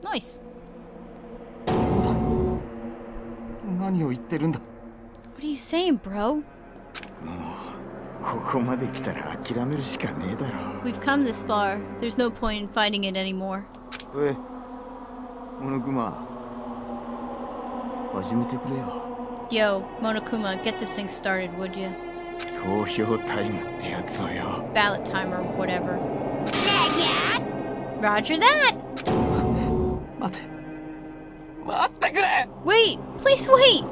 Nice. What are you saying, bro? We've come this far. There's no point in fighting it anymore. Yo, Monokuma, get this thing started, would you? Ballot time or whatever. Roger that! Wait! Please wait!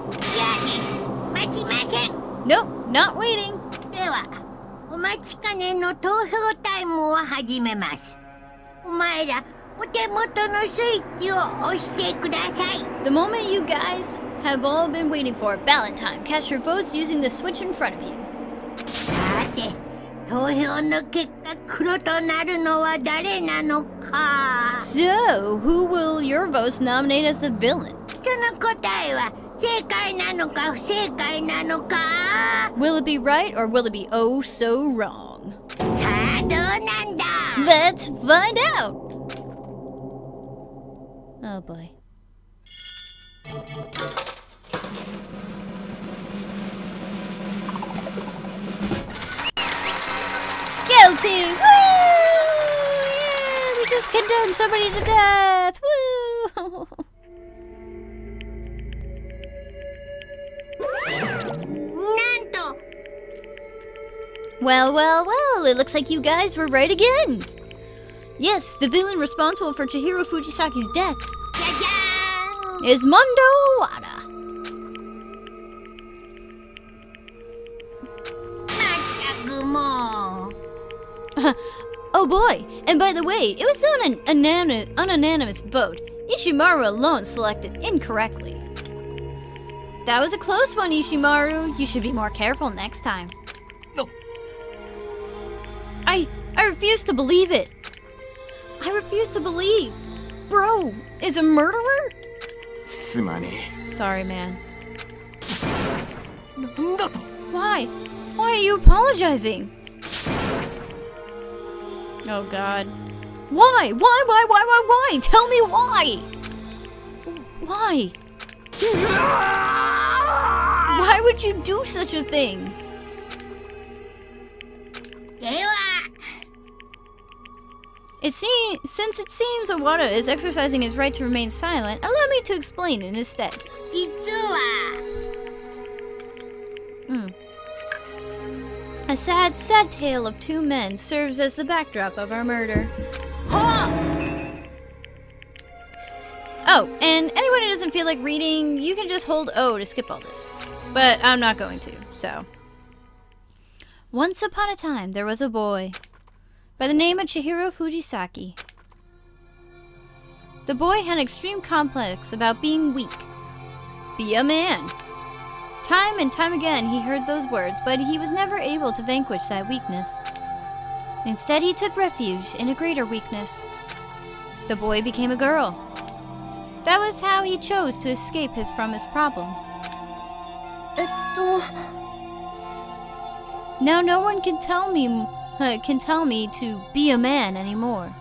Nope, not waiting. The moment you guys have all been waiting for, ballot time. Cast your votes using the switch in front of you. So, who will your votes nominate as the villain? Will it be right or will it be oh so wrong? Let's find out! Oh boy. Guilty! Woo! Yeah, we just condemned somebody to death! Woo! Well, well, well, it looks like you guys were right again. Yes, the villain responsible for Chihiro Fujisaki's death is Mondo Wada. Oh boy, and by the way, it was not an unanimous vote. Ishimaru alone selected incorrectly. That was a close one, Ishimaru. You should be more careful next time. No. I refuse to believe it. I refuse to believe. Bro is a murderer? Sorry, man. Why? Why are you apologizing? Oh God. Why? Why? Tell me why! Why? Why would you do such a thing? Since it seems Owada is exercising his right to remain silent, allow me to explain in his stead. A sad, sad tale of two men serves as the backdrop of our murder. Oh, and anyone who doesn't feel like reading, you can just hold O to skip all this. But I'm not going to, so. Once upon a time, there was a boy by the name of Chihiro Fujisaki. The boy had an extreme complex about being weak. Be a man. Time and time again he heard those words, but he was never able to vanquish that weakness. Instead, he took refuge in a greater weakness. The boy became a girl. That was how he chose to escape from his problem. Now no one can tell me to be a man anymore.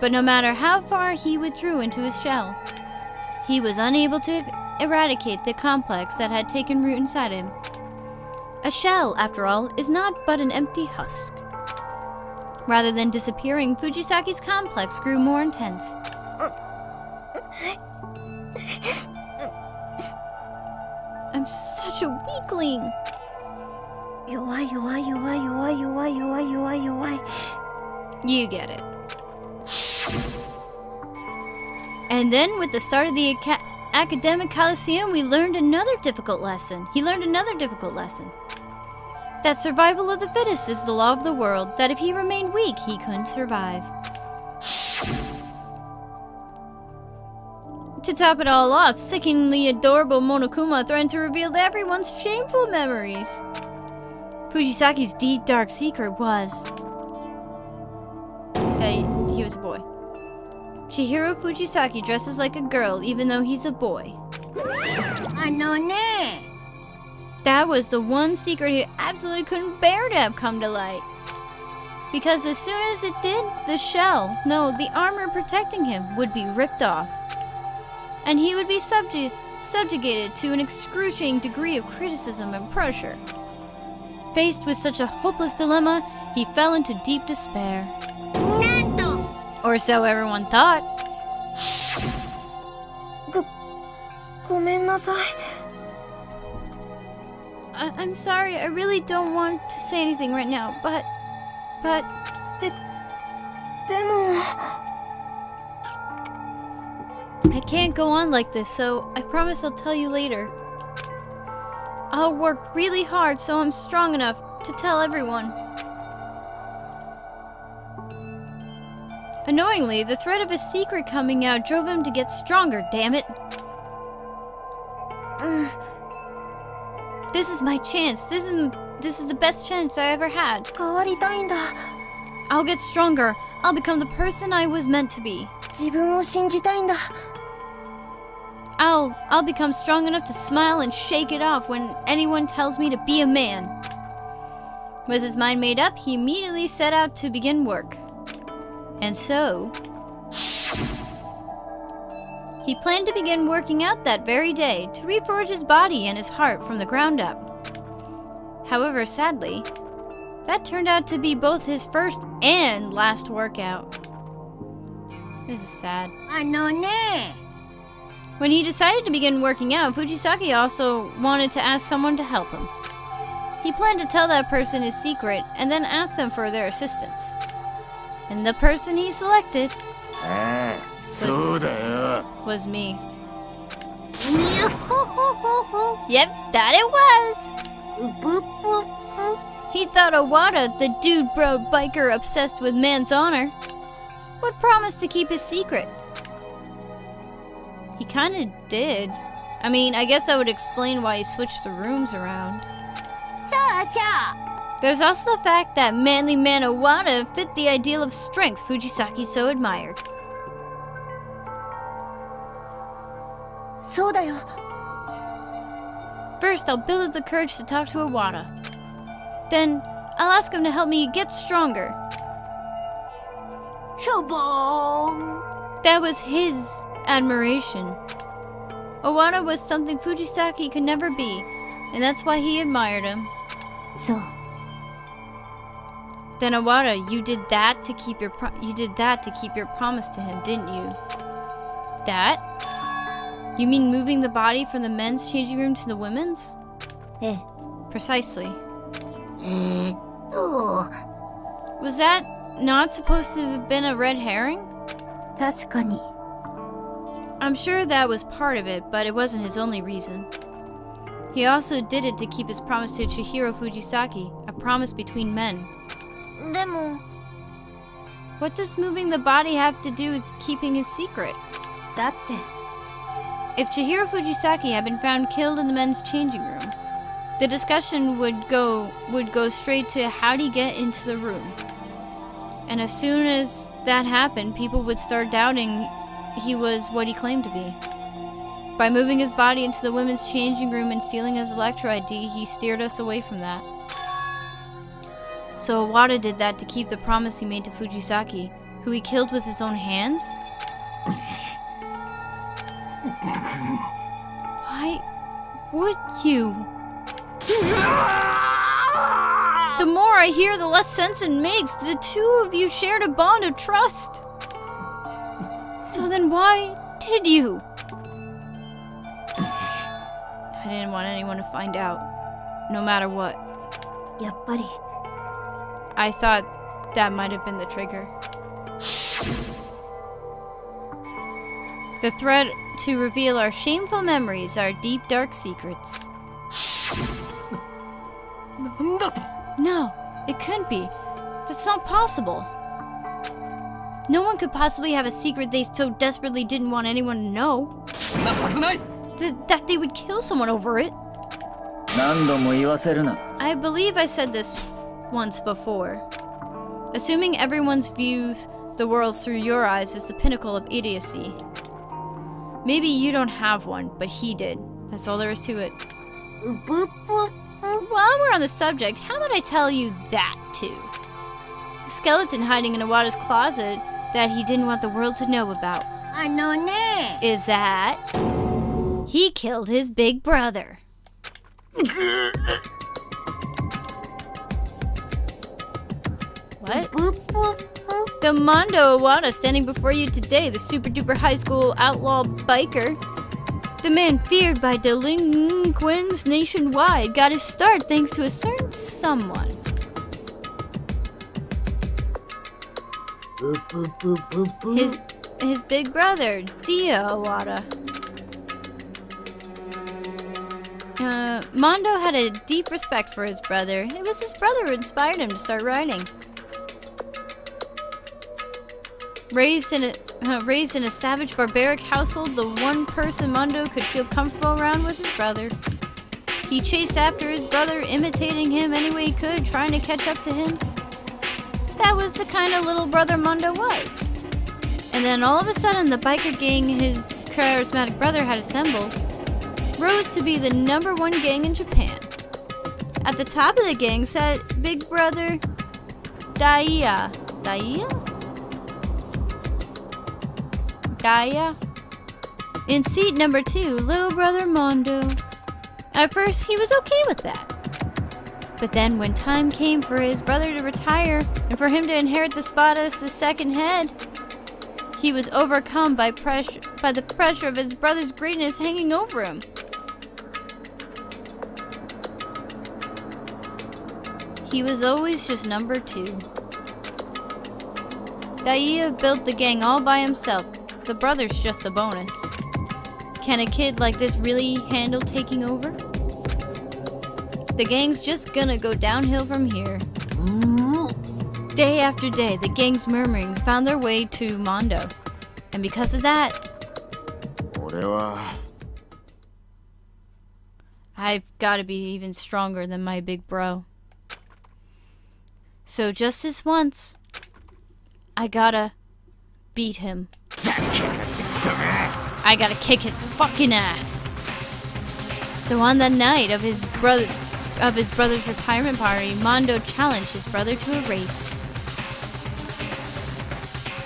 But no matter how far he withdrew into his shell, he was unable to eradicate the complex that had taken root inside him. A shell, after all, is not but an empty husk. Rather than disappearing, Fujisaki's complex grew more intense. I'm such a weakling. You get it. And then, with the start of the academic coliseum, we learned another difficult lesson. He learned another difficult lesson. That survival of the fittest is the law of the world, that if he remained weak, he couldn't survive. To top it all off, sickeningly adorable Monokuma threatened to reveal everyone's shameful memories. Fujisaki's deep, dark secret was that he was a boy. Chihiro Fujisaki dresses like a girl even though he's a boy. That was the one secret he absolutely couldn't bear to have come to light. Because as soon as it did, the shell, no, the armor protecting him, would be ripped off. And he would be subjugated to an excruciating degree of criticism and pressure. Faced with such a hopeless dilemma, he fell into deep despair. Or so everyone thought. ごめんなさい。 I'm sorry, I really don't want to say anything right now, but... でも I can't go on like this, so I promise I'll tell you later. I'll work really hard so I'm strong enough to tell everyone. Annoyingly, the threat of his secret coming out drove him to get stronger, damn it. This is my chance. This is the best chance I ever had. 変わりたいんだ。 I'll get stronger. I'll become the person I was meant to be. 自分を信じたいんだ。 I'll become strong enough to smile and shake it off when anyone tells me to be a man. With his mind made up, he immediately set out to begin work. And so... he planned to begin working out that very day to reforge his body and his heart from the ground up. However, sadly, that turned out to be both his first and last workout. This is sad. あのね。 When he decided to begin working out, Fujisaki also wanted to ask someone to help him. He planned to tell that person his secret and then ask them for their assistance. And the person he selected was me. Yep, that it was! He thought Owada, the dude bro biker obsessed with man's honor, would promise to keep his secret. He kinda did. I mean, I guess that would explain why he switched the rooms around. There's also the fact that manly man Owada fit the ideal of strength Fujisaki so admired. そうだよ。 First, I'll build up the courage to talk to Owada. Then, I'll ask him to help me get stronger. しょぼーん。 That was his admiration. Owada was something Fujisaki could never be, and that's why he admired him. そう。 Then Owada, you did that to keep your promise to him, didn't you? That? You mean moving the body from the men's changing room to the women's? ええ。 Precisely. と Was that not supposed to have been a red herring? 確かに。 I'm sure that was part of it, but it wasn't his only reason. He also did it to keep his promise to Chihiro Fujisaki, a promise between men. でも What does moving the body have to do with keeping his secret? だって If Chihiro Fujisaki had been found killed in the men's changing room, the discussion would go straight to how'd he get into the room. And as soon as that happened, people would start doubting he was what he claimed to be. By moving his body into the women's changing room and stealing his Electro ID, he steered us away from that. So Owada did that to keep the promise he made to Fujisaki, who he killed with his own hands? Why would you? The more I hear, the less sense it makes. The two of you shared a bond of trust. So then why did you? I didn't want anyone to find out, no matter what. やっぱり I thought that might have been the trigger. The threat to reveal our shameful memories, our deep, dark secrets. なんだと No, it couldn't be. That's not possible. No one could possibly have a secret they so desperately didn't want anyone to know. そんなはずない That they would kill someone over it. 何度も言わせるな。 I believe I said this once before. Assuming everyone's views the world through your eyes is the pinnacle of idiocy. Maybe you don't have one, but he did. That's all there is to it. ブッブ While we're on the subject, how about I tell you that too? skeleton hiding in Iwata's closet that he didn't want the world to know about is that he killed his big brother. What? The Mondo Iwata standing before you today, the super duper high school outlaw biker, the man feared by delinquents nationwide, got his start thanks to a certain someone. His big brother, Dia Iwata. Mondo had a deep respect for his brother. It was his brother who inspired him to start writing. Raised in a savage, barbaric household, the one person Mondo could feel comfortable around was his brother. He chased after his brother, imitating him any way he could, trying to catch up to him. That was the kind of little brother Mondo was. And then all of a sudden, the biker gang his charismatic brother had assembled rose to be the #1 gang in Japan. At the top of the gang sat big brother Daiya. In seat number 2, little brother Mondo. At first, he was okay with that. But then when time came for his brother to retire and for him to inherit the spot as the second head, he was overcome by the pressure of his brother's greatness hanging over him. He was always just number 2. Daiya built the gang all by himself. The brother's just a bonus. Can a kid like this really handle taking over? The gang's just gonna go downhill from here. Day after day, the gang's murmurings found their way to Mondo. And because of that, I've gotta be even stronger than my big bro. So just this once, I gotta beat him. I gotta kick his fucking ass. So on the night of his brother's retirement party, Mondo challenged his brother to a race.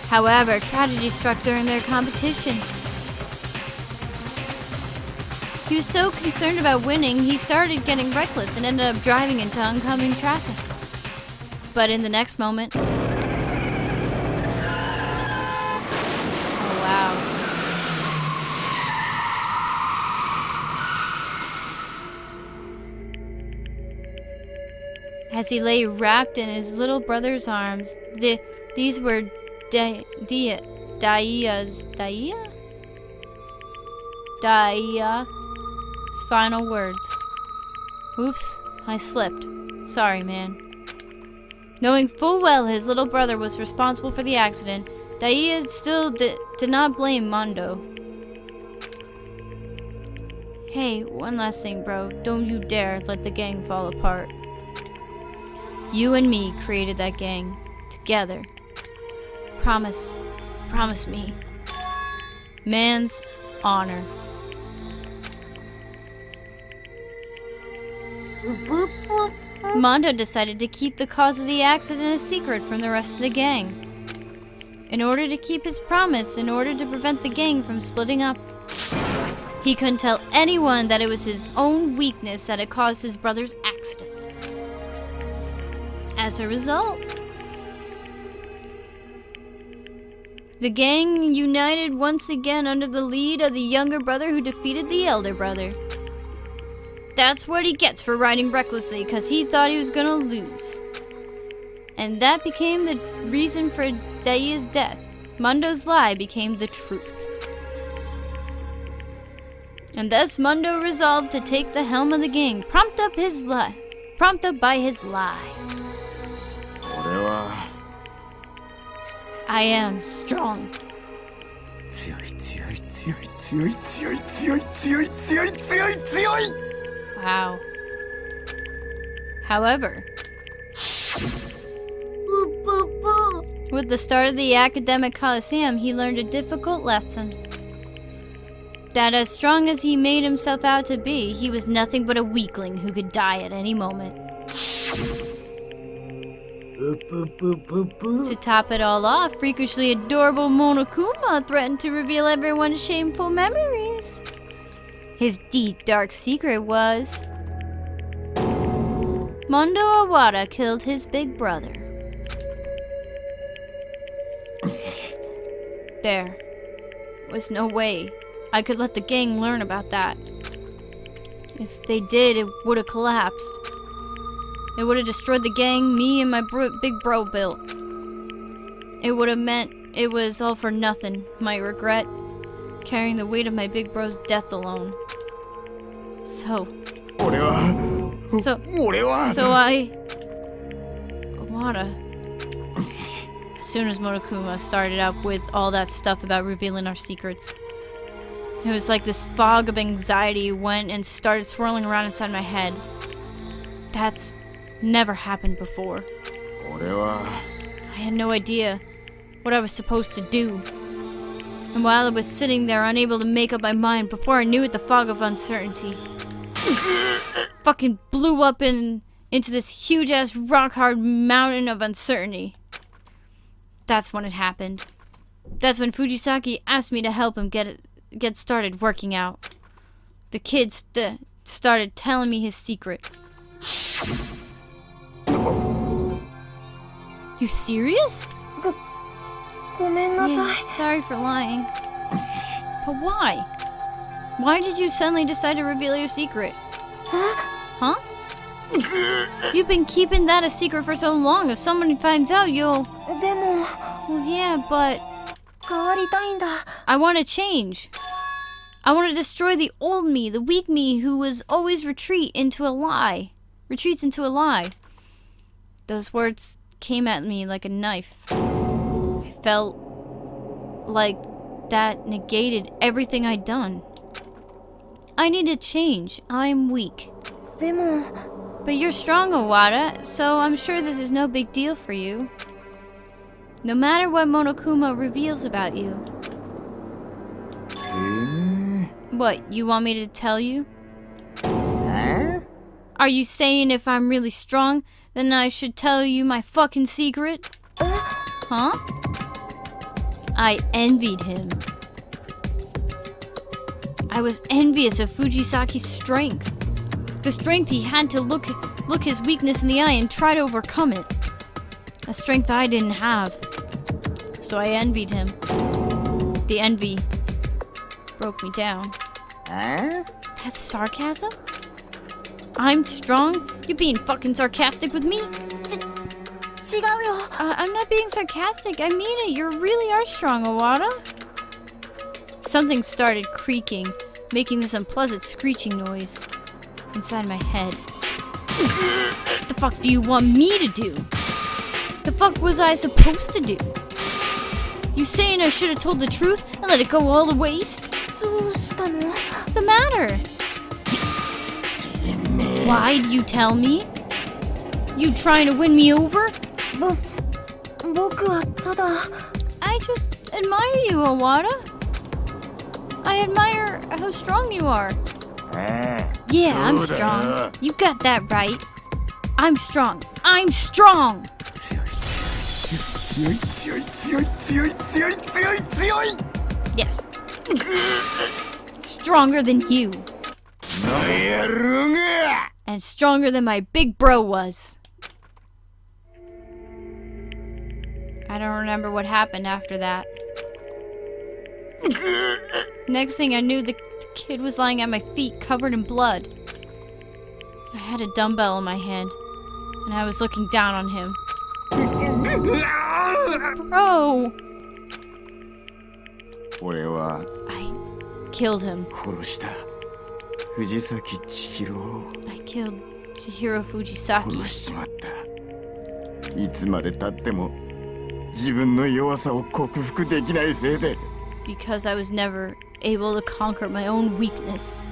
However, tragedy struck during their competition. He was so concerned about winning, he started getting reckless and ended up driving into oncoming traffic. But in the next moment... Oh, wow. As he lay wrapped in his little brother's arms, these were Daiya's final words. Oops, I slipped. Sorry, man. Knowing full well his little brother was responsible for the accident, Daiya still did not blame Mondo. Hey, one last thing, bro. Don't you dare let the gang fall apart. You and me created that gang. Together. Promise me. Man's honor. Mondo decided to keep the cause of the accident a secret from the rest of the gang. In order to keep his promise, in order to prevent the gang from splitting up, he couldn't tell anyone that it was his own weakness that had caused his brother's accident. As a result, the gang united once again under the lead of the younger brother who defeated the elder brother. That's what he gets for riding recklessly, because he thought he was gonna lose. And that became the reason for Daiya's death. Mondo's lie became the truth. And thus Mondo resolved to take the helm of the gang, prompted by his lie. I am strong. Wow. However, with the start of the academic coliseum, he learned a difficult lesson. That as strong as he made himself out to be, he was nothing but a weakling who could die at any moment. To top it all off, freakishly adorable Monokuma threatened to reveal everyone's shameful memories. His deep, dark secret was... Mondo Awada killed his big brother. There was no way I could let the gang learn about that. If they did, it would have collapsed. It would have destroyed the gang me and my big bro built. It would have meant it was all for nothing, my regret, carrying the weight of my big bro's death alone. So I... Awada. As soon as Monokuma started up with all that stuff about revealing our secrets, it was like this fog of anxiety went and started swirling around inside my head. That's never happened before. I had no idea what I was supposed to do. And while I was sitting there unable to make up my mind, before I knew it, the fog of uncertainty fucking blew up into this huge-ass rock-hard mountain of uncertainty. That's when it happened. That's when Fujisaki asked me to help him get started working out. The kid started telling me his secret. You serious? Yeah, sorry for lying. But why? Why did you suddenly decide to reveal your secret? Huh? You've been keeping that a secret for so long. If someone finds out, you'll... Well, yeah, but... I want to change. I want to destroy the old me, the weak me who was always retreats into a lie. Those words came at me like a knife. I felt like that negated everything I'd done. I need to change. I'm weak. But you're strong, Awada, so I'm sure this is no big deal for you. No matter what Monokuma reveals about you. What, you want me to tell you? Are you saying if I'm really strong, then I should tell you my fucking secret? Huh? I envied him. I was envious of Fujisaki's strength. The strength he had to look his weakness in the eye and try to overcome it. A strength I didn't have. So I envied him. The envy broke me down. That's sarcasm? I'm strong? You're being fucking sarcastic with me? I'm not being sarcastic. I mean it. You really are strong, Awada. Something started creaking, making this unpleasant screeching noise inside my head. What the fuck do you want me to do? The fuck was I supposed to do? You saying I should have told the truth and let it go all to waste? What's the matter? Why'd you tell me? You trying to win me over? I just admire you, Awada. I admire how strong you are. Yeah, I'm strong. You got that right. I'm strong. I'm strong! Yes. Stronger than you. And stronger than my big bro was. I don't remember what happened after that. Next thing I knew, the kid was lying at my feet, covered in blood. I had a dumbbell in my hand, and I was looking down on him. Bro! I killed him. I killed Chihiro Fujisaki. Because I was never able to conquer my own weakness.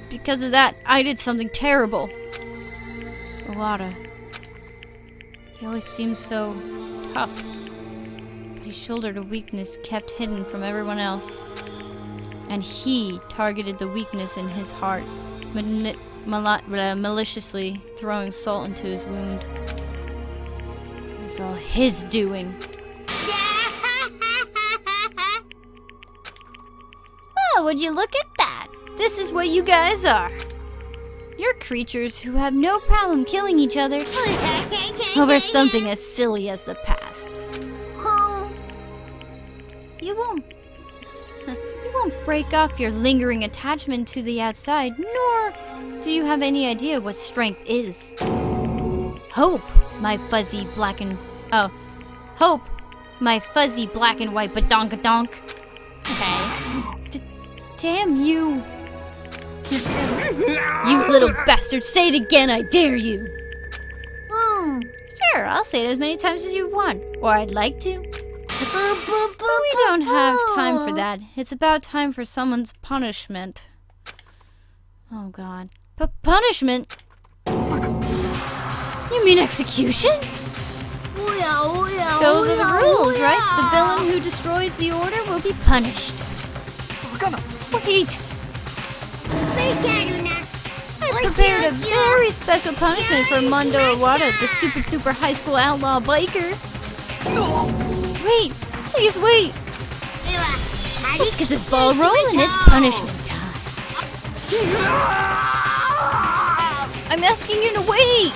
Because of that, I did something terrible. Awada. He always seemed so tough. But he shouldered a weakness kept hidden from everyone else. And he targeted the weakness in his heart, maliciously throwing salt into his wound. It was all his doing. Oh, would you look at that? This is what you guys are. You're creatures who have no problem killing each other over something as silly as the past. You won't break off your lingering attachment to the outside, nor do you have any idea what strength is. Hope, my fuzzy black and white badonkadonk. Okay. Damn you. You little bastard, say it again, I dare you. Sure, I'll say it as many times as you want, or I'd like to. But we don't have time for that. It's about time for someone's punishment. Oh god. Punishment? You mean execution? Those are the rules, right? The villain who destroys the order will be punished. Wait! I prepared a very special punishment for Mundo Iwata, the super duper high school outlaw biker. Wait! Please wait! Let's get this ball rolling, it's punishment time. I'm asking you to wait!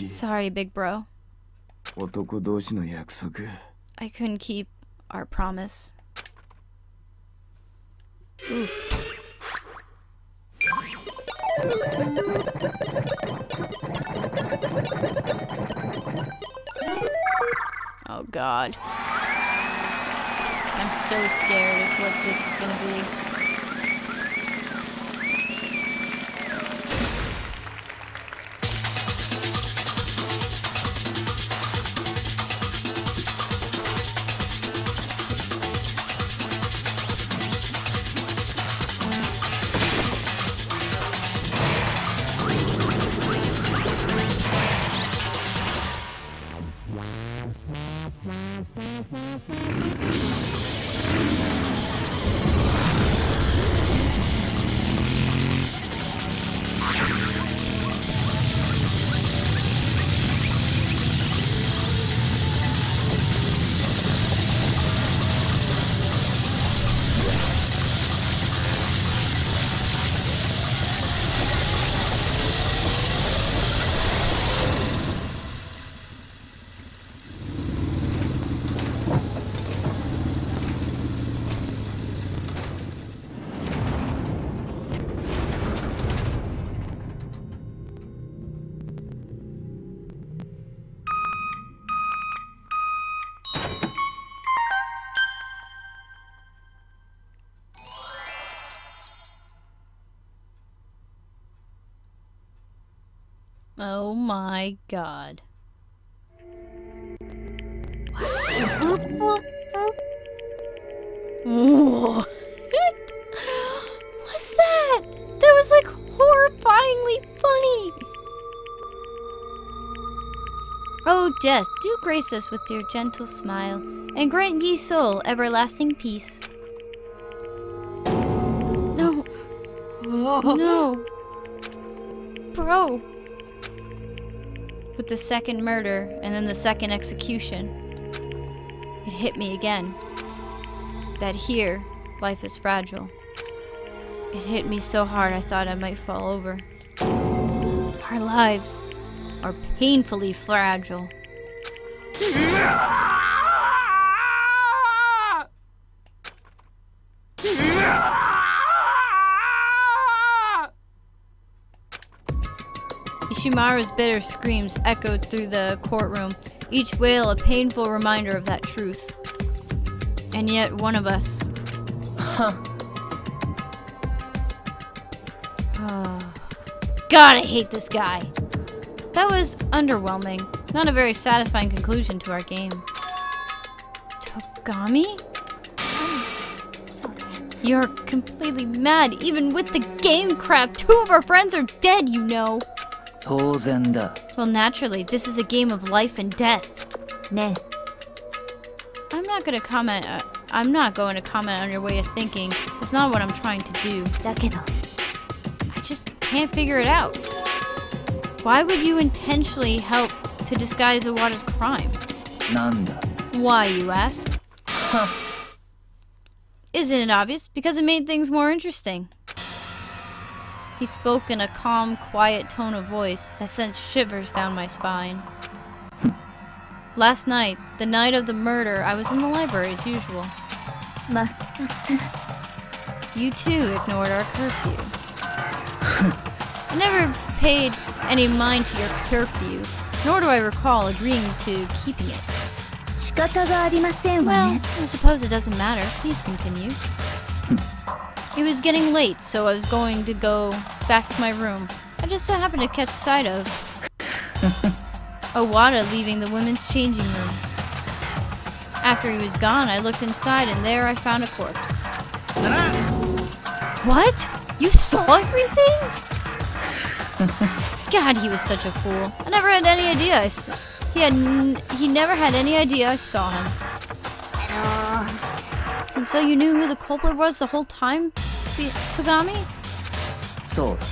Sorry, big bro. I couldn't keep our promise. Oof. Oh god. I'm so scared is what this is gonna be. Oh my god. What? What was that? That was like horrifyingly funny. Oh death, do grace us with your gentle smile, and grant ye soul everlasting peace. No. No. Bro. With the second murder, and then the second execution, it hit me again. That here, life is fragile. It hit me so hard I thought I might fall over. Our lives are painfully fragile. Ishimaru's bitter screams echoed through the courtroom, each wail a painful reminder of that truth. And yet one of us... God, I hate this guy! That was underwhelming. Not a very satisfying conclusion to our game. Togami? You're completely mad. Even with the game crap, 2 of our friends are dead, you know. Well, naturally, this is a game of life and death. Ne. I'm not gonna comment I'm not going to comment on your way of thinking. It's not what I'm trying to do. だけど I just can't figure it out. Why would you intentionally help to disguise Owada's crime? なんだ Why, you ask? Isn't it obvious? Because it made things more interesting. He spoke in a calm, quiet tone of voice that sent shivers down my spine. Last night, the night of the murder, I was in the library as usual. ま You too ignored our curfew. I never paid any mind to your curfew, nor do I recall agreeing to keeping it. 仕方がありませんわ Well, ね I suppose it doesn't matter. Please continue. It was getting late, so I was going to go back to my room. I just so happened to catch sight of Owada leaving the women's changing room. After he was gone, I looked inside and there I found a corpse. What? You saw everything? God, he was such a fool. I never had any idea he never had any idea I saw him. And so you knew who the culprit was the whole time, Togami? そうだ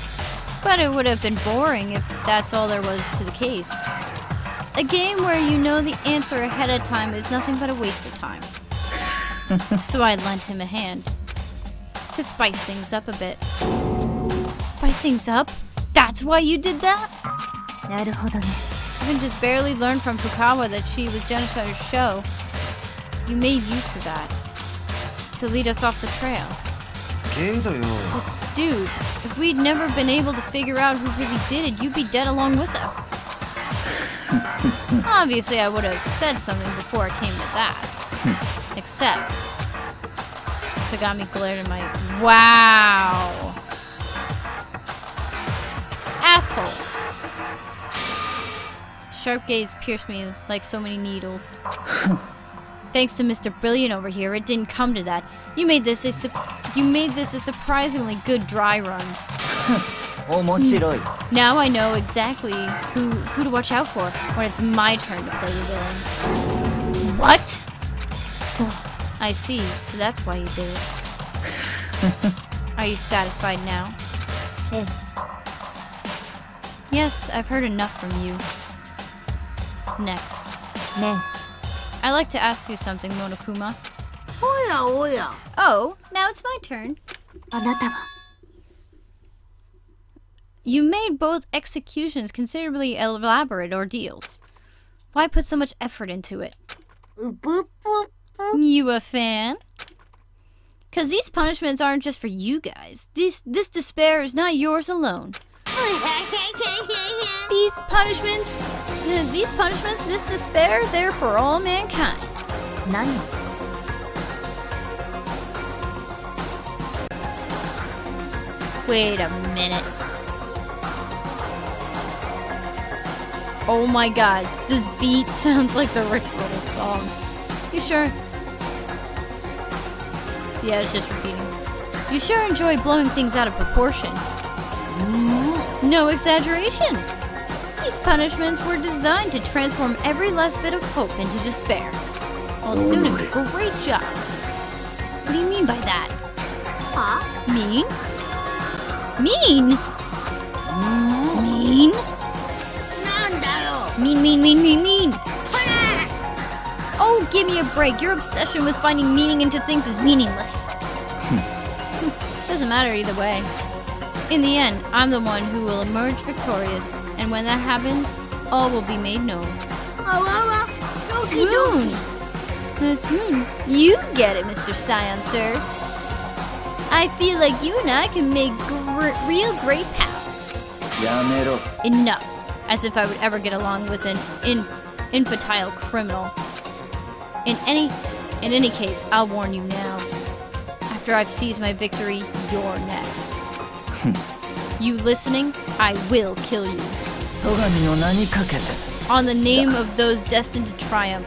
But it would have been boring if that's all there was to the case. A game where you know the answer ahead of time is nothing but a waste of time. So I lent him a hand. To spice things up a bit. Spice things up? That's why you did that? なるほどね Having just barely learned from Fukawa that she was Genocider's show, you made use of that. To lead us off the trail. けどよ Dude, if we'd never been able to figure out who really did it, you'd be dead along with us. Obviously, I would have said something before it came to that. Except... Togami glared at my... Wow! Asshole! Sharp gaze pierced me like so many needles. Thanks to Mr. Brilliant over here, it didn't come to that. You made this a surprisingly good dry run. 面白い Now I know exactly who to watch out for when it's my turn to play the villain. What? そう I see, so that's why you did it. Are you satisfied now? ええ Yes, I've heard enough from you. Next. ね I'd like to ask you something, Monokuma. おやおや Oh, now it's my turn. あなたは You made both executions considerably elaborate ordeals. Why put so much effort into it? うぷぷ You a fan? Cause these punishments aren't just for you guys. This despair is not yours alone. These punishments, this despair, they're for all mankind. 何 Wait a minute. Oh my god, this beat sounds like the Rick Roll song. You sure? Yeah, it's just repeating. You sure enjoy blowing things out of proportion. No exaggeration. These punishments were designed to transform every last bit of hope into despair. Well, it's doing a great job. What do you mean by that? は Mean? Mean? Mean? なんだよ Mean. Oh, give me a break. Your obsession with finding meaning into things is meaningless. Doesn't matter either way. In the end, I'm the one who will emerge victorious, and when that happens, all will be made known. あわわドキドキ Swoon. You get it, Mr. Scion, sir. I feel like you and I can make real great pals. やめろ Enough. As if I would ever get along with an infantile criminal. In any case, I'll warn you now. After I've seized my victory, you're next. You listening? I will kill you. 戸上の名にかけて On the name of those destined to triumph.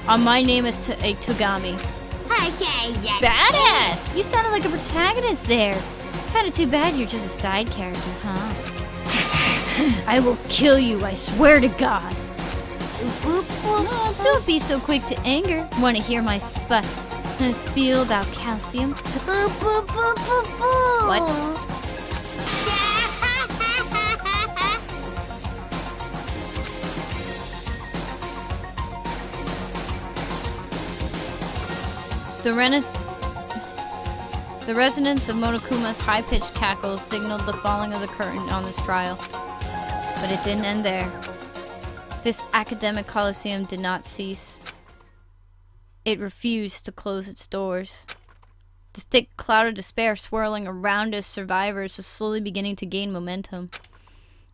On my name as a Togami. はしゃいじゃ Badass! You sounded like a protagonist there. Kinda too bad you're just a side character, huh? I will kill you, I swear to God. うぷぷ Oh, don't be so quick to anger. Want to hear my Spiel thou calcium. What? The resonance of Monokuma's high-pitched cackles signaled the falling of the curtain on this trial. But it didn't end there. This academic coliseum did not cease. It refused to close its doors. The thick cloud of despair swirling around us survivors was slowly beginning to gain momentum.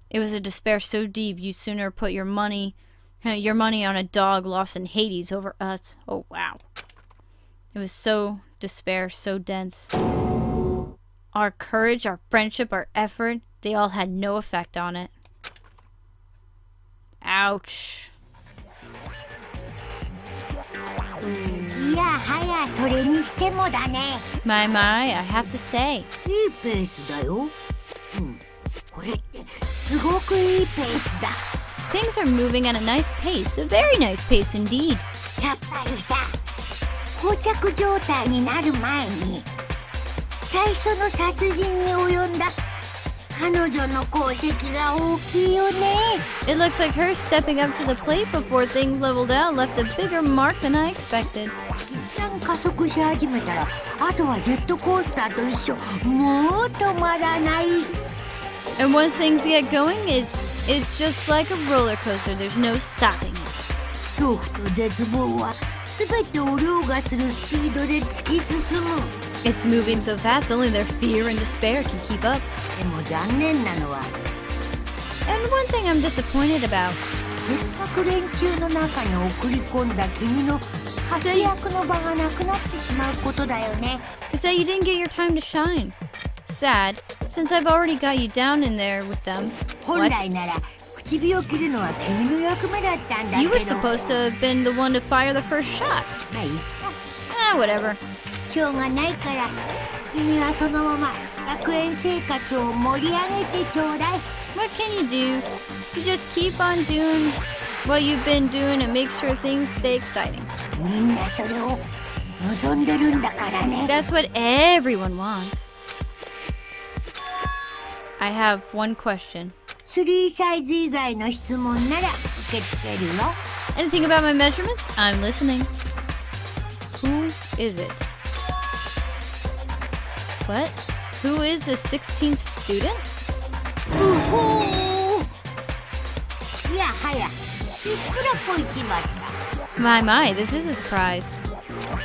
It was a despair so deep you'd sooner put your money on a dog lost in Hades over us. Oh, wow. It was so despair, so dense. Our courage, our friendship, our effort, they all had no effect on it. Ouch. My, I have to say. Things are moving at a nice pace, a very nice pace indeed. 膠着状態になる前に最初の殺人に及んだ彼女の功績が大きいよね。 It looks like her stepping up to the plate before things leveled out left a bigger mark than I expected. 一旦加速し始めたらあとはジェットコースターと一緒もう止まらない。 And once things get going, it's just like a roller coaster. There's no stopping it. 恐怖と絶望は全てを凌駕するスピードで突き進む。 It's moving so fast, only their fear and despair can keep up. でも残念なのは And one thing I'm disappointed about. せっかく連中の中に送り込んだ君の活躍の場がなくなってしまうことだよね。 Is that you didn't get your time to shine. Sad, since I've already got you down in there with them. 本来なら口火を切るのは君の役目だったんだけど。 You were supposed to have been the one to fire the first shot. はい。Whatever. しょうがないから君はそのまま学園生活を盛り上げてちょうだい。 What can you do? You just keep on doing what you've been doing and make sure things stay exciting. みんなそれを望んでるんだからね。 That's what everyone wants. I have one question. 3サイズ以外の質問なら受け付けるよ。 Anything about my measurements? I'm listening. Who is it? What? Who is this 16th student? うほー。いやはや、いくらこいちまった。 My, this is a surprise.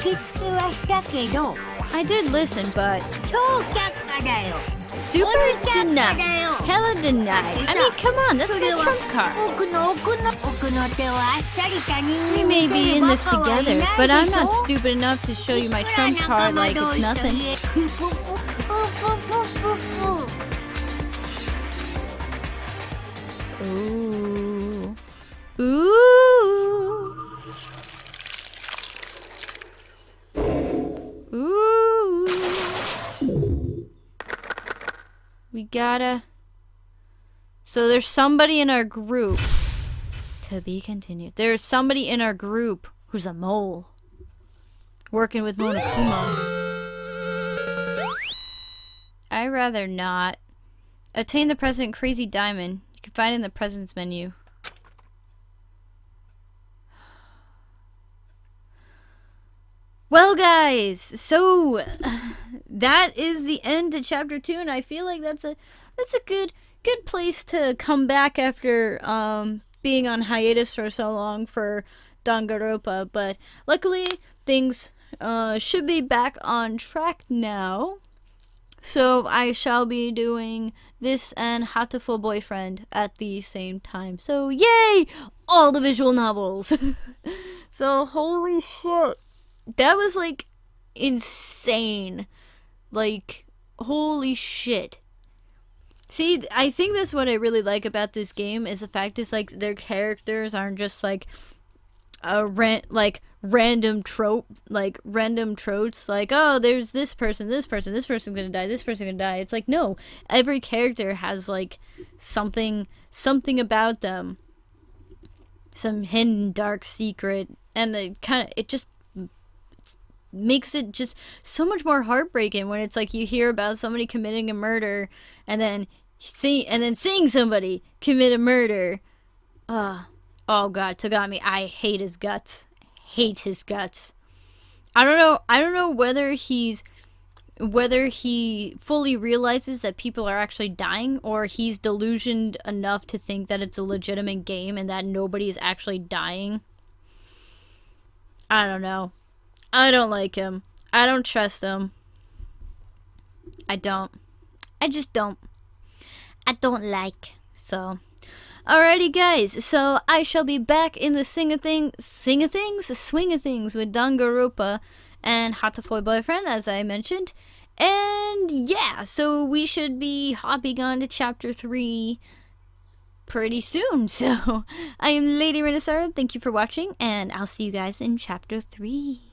受付はしたけど。I did listen, but 超却下だよ。 super denied. Hella denied. I mean, come on, that's my trump card. 奥の手をあっさり他人 We に may 見せ be る in バ this カはいないで together, しょ。 but I'm not stupid enough to show you my trump card like it's nothing. Ooh. Ooh. Ooh. We gotta... So there's somebody in our group. To be continued. There's somebody in our group who's a mole. Working with Monokuma. I'd rather not. Obtain the present Crazy Diamond. You can find it in the presents menu. Well, guys, so that is the end to chapter 2, and I feel like that's a good place to come back after being on hiatus for so long for Dangan Ronpa. But luckily, things should be back on track now. So I shall be doing this and Hatoful Boyfriend at the same time. So yay! All the visual novels. So holy shit. That was like insane. Like holy shit. See, I think that's what I really like about this game is the fact is like their characters aren't just like random tropes, like, oh, there's this person's gonna die, this person's gonna die. It's like, no, every character has like something about them, some hidden dark secret, and it's makes it just so much more heartbreaking when it's like you hear about somebody committing a murder and then seeing somebody commit a murder. Oh god, Tagami, I hate his guts. Hate his guts. I don't know whether he fully realizes that people are actually dying, or he's delusioned enough to think that it's a legitimate game and that nobody is actually dying. I don't know. I don't like him. I don't trust him. I don't. I just don't. I don't like. So, alrighty guys, so I shall be back in the swing of things with Dangan Ronpa and Hatafoy Boyfriend, as I mentioned. And yeah, so we should be hopping on to chapter 3 pretty soon. So I am Lady Renaissance. Thank you for watching, and I'll see you guys in chapter 3.